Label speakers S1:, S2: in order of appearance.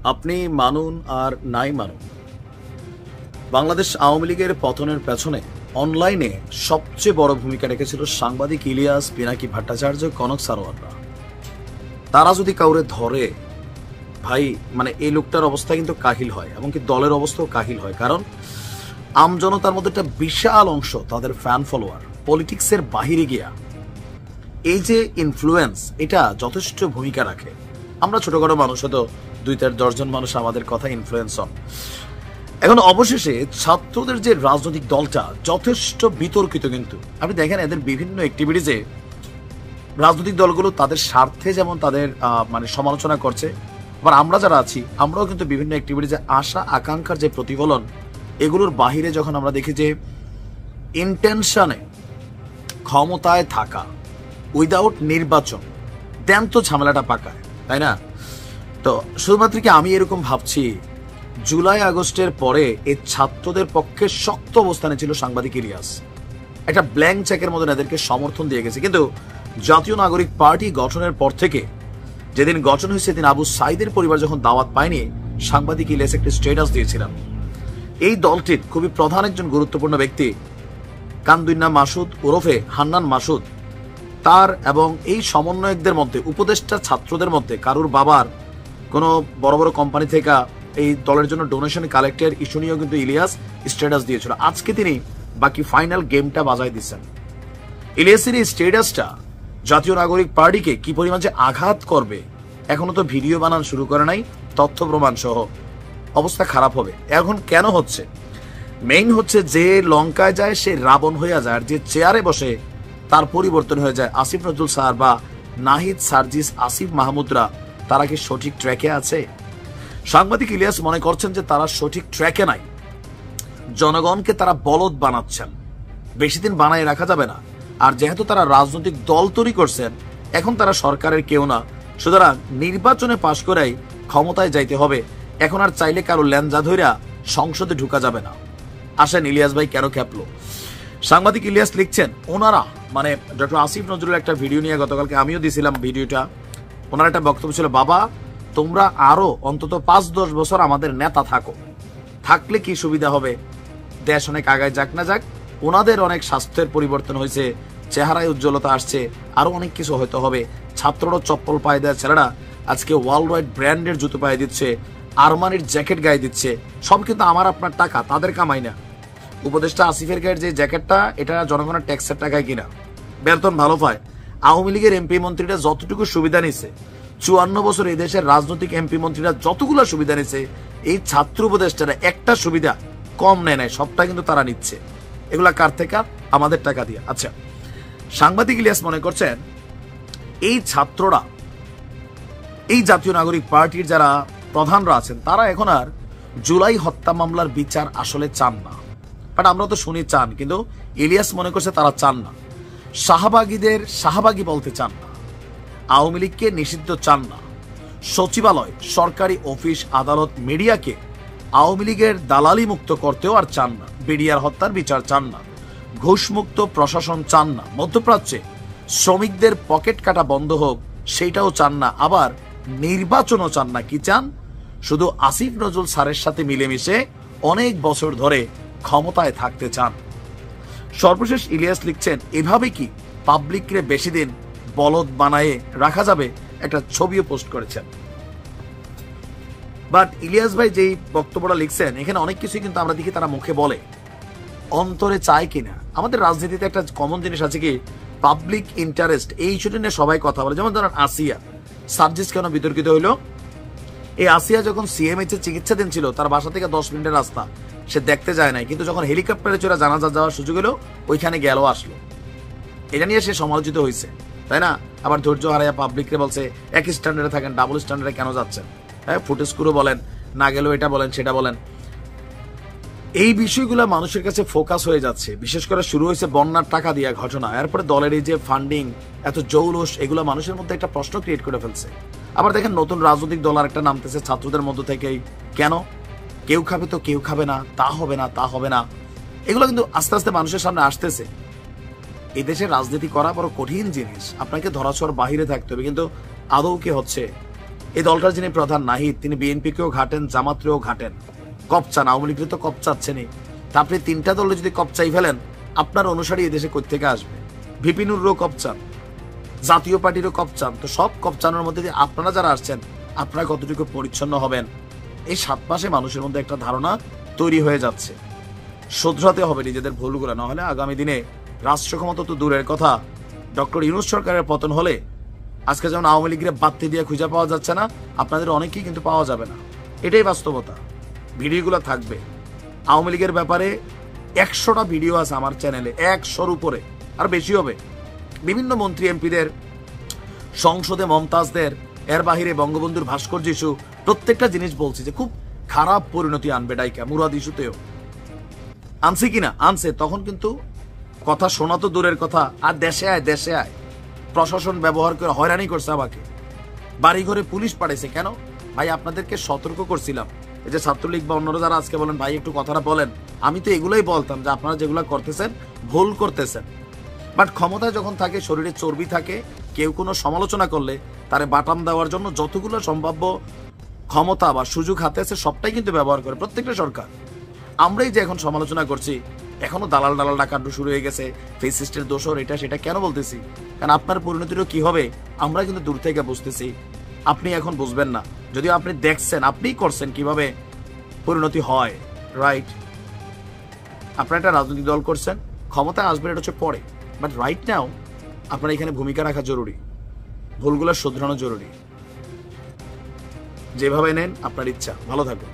S1: আপনি মানুন আর নাই মানুন, বাংলাদেশ আওয়ামী লীগের পতনের পেছনে অনলাইনে সবচেয়ে বড় ভূমিকা রেখেছিল সাংবাদিক ইলিয়াস, পিনাকি ভট্টাচার্য, কনক সারোয়াররা। তারা যদি কাউরে ধরে, ভাই মানে এই লোকটার অবস্থা কিন্তু কাহিল হয়, এমনকি দলের অবস্থাও কাহিল হয়। কারণ আমজনতার মধ্যে একটা বিশাল অংশ তাদের ফ্যান ফলোয়ার, পলিটিক্সের বাহিরে গিয়া এই যে ইনফ্লুয়েন্স, এটা যথেষ্ট ভূমিকা রাখে। আমরা ছোটখাটো মানুষ, হয়তো 2-10 জন মানুষ আমাদের কথা ইনফ্লুয়েন্স হন। এখন অবশেষে ছাত্রদের যে রাজনৈতিক দলটা যথেষ্ট বিতর্কিত, কিন্তু আপনি দেখেন এদের বিভিন্ন অ্যাক্টিভিটিজে রাজনৈতিক দলগুলো তাদের স্বার্থে যেমন তাদের মানে সমালোচনা করছে, আবার আমরা যারা আছি আমরাও কিন্তু বিভিন্ন অ্যাক্টিভিটিজে আশা আকাঙ্ক্ষার যে প্রতিফলন, এগুলোর বাহিরে যখন আমরা দেখি যে ইন্টেনশনে ক্ষমতায় থাকা উইদাউট নির্বাচন, দেন তো ঝামেলাটা পাকায়, তাই না? তো শুধুমাত্র কি আমি এরকম ভাবছি, জুলাই আগস্টের পরে এই ছাত্রদের পক্ষে শক্ত অবস্থানে ছিল সাংবাদিক ইলিয়াস। একটা ব্ল্যাঙ্ক চেকের মতন এদেরকে সমর্থন দিয়ে গেছে। কিন্তু জাতীয় নাগরিক পার্টি গঠনের পর থেকে, যেদিন গঠন হয়েছে সেদিন আবু সাইদের পরিবার যখন দাওয়াত পায়নি, সাংবাদিক ইলিয়াস একটি স্ট্যাটাস দিয়েছিলাম। এই দলটির খুবই প্রধান একজন গুরুত্বপূর্ণ ব্যক্তি কান্দুইন্না মাসুদ ওরফে হান্নান মাসুদ, তার এবং এই সমন্বয়কদের মধ্যে, উপদেষ্টা ছাত্রদের মধ্যে কারুর বাবার কোনো বড় বড় কোম্পানি থেকে এই দলের জন্য ডোনেশন কালেক্টের ইস্যু নিয়েও কিন্তু ইলিয়াস স্ট্যাটাস দিয়েছিল। আজকে তিনি বাকি ফাইনাল গেমটা বাজায় দিচ্ছেন। ইলিয়াসের এই স্ট্যাটাসটা জাতীয় নাগরিক পার্টিকে কি পরিমাণ যে আঘাত করবে, এখনো তো ভিডিও বানান শুরু করে নাই, তথ্য প্রমাণ সহ অবস্থা খারাপ হবে। এখন কেন হচ্ছে, মেইন হচ্ছে যে লঙ্কায় যায় সে রাবণ হইয়া যায়, আর যে চেয়ারে বসে তার পরিবর্তন হয়ে যায়। আসিফ নজরুল স্যার বা নাহিদ সার্জিস, আসিফ মাহমুদরা, তারা কি সঠিক ট্র্যাকে আছে? সাংবাদিক ইলিয়াস মনে করছেন যে তারা সঠিক ট্র্যাকে নাই, জনগণকে তারা বলদ বানাচ্ছেন, বেশি দিন বানায় রাখা যাবে না। আর যেহেতু তারা রাজনৈতিক দল তৈরি করছেন, এখন তারা সরকারের কেউ না, সুতরাং নির্বাচনে পাশ করেই ক্ষমতায় যাইতে হবে। এখন আর চাইলে কারো ল্যাঞ্জা ধইরা সংসদে ঢুকা যাবে না। আসেন ইলিয়াস ভাই কেন খেপলো। সাংবাদিক ইলিয়াস লিখছেন, ওনারা মানে ডক্টর আসিফ নজরুল একটা ভিডিও নিয়ে গতকালকে আমিও দিয়েছিলাম ভিডিওটা, ওনার একটা বক্তব্য ছিল, বাবা তোমরা আরো অন্তত 5-10 বছর আমাদের নেতা থাকো, থাকলে কি সুবিধা হবে, দেশ অনেক আগায় যাক না যাক, ওনাদের অনেক স্বাস্থ্যের পরিবর্তন হয়েছে, চেহারায় উজ্জ্বলতা আসছে, আরো অনেক কিছু হয়তো হবে। ছাত্ররা চপ্পল পায়ে দেয়, ছেলেরা আজকে ওয়ার্ল্ড ওয়াইড ব্র্যান্ডের জুতো পায়ে দিচ্ছে, আরমানির জ্যাকেট গায়ে দিচ্ছে, সব কিন্তু আমার আপনার টাকা, তাদের কামাই না। উপদেষ্টা আসিফের গায়ের যে জ্যাকেটটা, এটা জনগণের ট্যাক্সের টাকায় কিনা, বেতন ভালো পায়। আওয়ামী লীগের এমপি মন্ত্রীরা যতটুকু সুবিধা নিছে, 54 বছর এই দেশের রাজনৈতিক এমপি মন্ত্রীরা যতগুলো সুবিধা নিছে, এই ছাত্র উপদেষ্টারা একটা সুবিধা কম নেয় নাই, সবটা কিন্তু তারা নিচ্ছে। এগুলা কার থেকে? আমাদের টাকা দিয়ে। আচ্ছা, সাংবাদিক ইলিয়াস মনে করছেন এই ছাত্ররা, এই জাতীয় নাগরিক পার্টির যারা প্রধানরা আছেন, তারা এখন আর জুলাই হত্যা মামলার বিচার আসলে চান না। বাট আমরা তো শুনি চান, কিন্তু ইলিয়াস মনে করছে তারা চান না। শাহবাগীদের শাহবাগী বলতে চান না, আওয়ামী লীগকে নিষিদ্ধ চান না, সচিবালয়, সরকারি অফিস, আদালত, মিডিয়াকে আওয়ামী লীগের দালালি মুক্ত করতেও আর চান না, বিডিআর হত্যার বিচার চান না, ঘুষমুক্ত প্রশাসন চান না, মধ্যপ্রাচ্যে শ্রমিকদের পকেট কাটা বন্ধ হোক সেইটাও চান না, আবার নির্বাচনও চান না। কি চান? শুধু আসিফ নজরুল স্যারের সাথে মিলেমিশে অনেক বছর ধরে ক্ষমতায় থাকতে চান। সর্বশেষ ইলিয়াস লিখছেন, এভাবে কি পাবলিককে বেশি দিন বলদ বানায়ে রাখা যাবে? একটা ছবিও পোস্ট করেছেন। বাট ইলিয়াস ভাই যেই বক্তব্যটা লিখছেন, এখানে অনেক কিছুই কিন্তু আমরা দেখি তারা মুখে বলে, অন্তরে চায় কিনা। আমাদের রাজনীতিতে একটা কমন জিনিস আছে কি, পাবলিক ইন্টারেস্ট, এই ইস্যুটা নিয়ে সবাই কথা বলে। যেমন ধরেন আসিয়া সার্জিস কেন বিতর্কিত হইলো? এই আসিয়া যখন সিএমএইচ এর চিকিৎসাধীন ছিল, তার বাসা থেকে 10 মিনিটের রাস্তা, সে দেখতে যায় নাই, কিন্তু যখন হেলিকপ্টারে চড়ে জানাজা যাওয়ার সুযোগ হলো, ওইখানে গেল আসলো। এটা নিয়ে সে সমালোচিত হয়েছে, তাই না? আবার ধৈর্য হারাইয়া পাবলিকরে বলছে এক স্ট্যান্ডার্ডে থাকেন, ডাবল স্ট্যান্ডার্ডে কেন যাচ্ছেন? হ্যাঁ, ফুটেজগুলো বলেন, না গেলেও এটা বলেন সেটা বলেন। এই বিষয়গুলো মানুষের কাছে ফোকাস হয়ে যাচ্ছে। বিশেষ করে শুরু হয়েছে বন্যার টাকা দিয়া ঘটনা, এরপরে দলের এই যে ফান্ডিং, এত জৌলুস, এগুলো মানুষের মধ্যে একটা প্রশ্ন ক্রিয়েট করে ফেলছে। আবার দেখেন নতুন রাজনৈতিক দল আর একটা নামতেছে ছাত্রদের মধ্য থেকেই। কেন? কেউ খাবে তো কেউ খাবে না, তা হবে না, তা হবে না। এগুলো কিন্তু আস্তে আস্তে মানুষের সামনে আসতেছে। এই দেশে রাজনীতি করা বড় কঠিন জিনিস, আপনাকে ধরাছোঁয়ার বাহিরে থাকতে হবে। কিন্তু আদৌ কি হচ্ছে? এই দলটার যিনি প্রধান নাহিদ, তিনি বিএনপিকেও ঘাটেন, জামাতরেও ঘাটেন, কপচান, আওয়ামী লীগের তো কপচাচ্ছেনই। তা আপনি তিনটা দলে যদি কপচাই ফেলেন, আপনার অনুসারী এদেশে কোত্থেকে আসবে? ভিপিনুরও কপচান, জাতীয় পার্টিরও কপচান। তো সব কপচানোর মধ্যে দিয়ে আপনারা যারা আসছেন, আপনারা কতটুকু পরিচ্ছন্ন হবেন? এই 7 মাসে মানুষের মধ্যে একটা ধারণা তৈরি হয়ে যাচ্ছে। শুধরাতে হবে নিজেদের ভুলগুলো, না হলে আগামী দিনে রাষ্ট্র ক্ষমতা তো দূরের কথা, ডক্টর ইউনূস সরকারের পতন হলে আজকে যেমন আওয়ামী লীগের বাত্তি দিয়ে খুঁজে পাওয়া যাচ্ছে না, আপনাদের অনেকেই কিন্তু পাওয়া যাবে না। এটাই বাস্তবতা। ভিডিওগুলো থাকবে আওয়ামী লীগের ব্যাপারে 100টা ভিডিও আছে আমার চ্যানেলে, 100-র উপরে, আর বেশি হবে। বিভিন্ন মন্ত্রী এমপিদের, সংসদে মমতাজদের, এর বাহিরে বঙ্গবন্ধুর ভাস্কর্য ইস্যু, প্রত্যেকটা জিনিস বলছি যে খুব খারাপ পরিণতি আনবে ডাইকা। মুরাদ ইস্যুতেও আনছে কিনা, আনছে। তখন কিন্তু কথা শোনা তো দূরের কথা, আর দেশে আয় প্রশাসন ব্যবহার করে হয়রানি করছে আমাকে, বাড়ি ঘরে পুলিশ পাঠাইছে। কেন ভাই? আপনাদেরকে সতর্ক করছিলাম। এই যে ছাত্রলীগ বা অন্যরা যারা আজকে বলেন ভাই একটু কথাটা বলেন, আমি তো এগুলোই বলতাম যে আপনারা যেগুলো করতেছেন ভুল করতেছেন। বাট ক্ষমতায় যখন থাকে, শরীরে চর্বি থাকে, কেউ কোনো সমালোচনা করলে তারে বাটাম দেওয়ার জন্য যতগুলো সম্ভাব্য ক্ষমতা বা সুযোগ হাতে আছে সবটাই কিন্তু ব্যবহার করে প্রত্যেকটা সরকার। আমরাই যে এখন সমালোচনা করছি, এখনো দালাল ডাকাড্ডু শুরু হয়ে গেছে, ফেসিস্টের দোষর, এটা সেটা কেন বলতেছি? কারণ আপনার পরিণতিরও কি হবে আমরা কিন্তু দূর থেকে বুঝতেছি, আপনি এখন বুঝবেন না। যদিও আপনি দেখছেন, আপনিই করছেন কিভাবে পরিণতি হয়, রাইট? আপনারা একটা রাজনৈতিক দল করছেন, ক্ষমতায় আসবেন এটা হচ্ছে পরে, বাট রাইট নাও আপনার এখানে ভূমিকা রাখা জরুরি, ভুলগুলো শুধরানো জরুরি। যেভাবে নেন আপনার ইচ্ছা। ভালো থাকুন।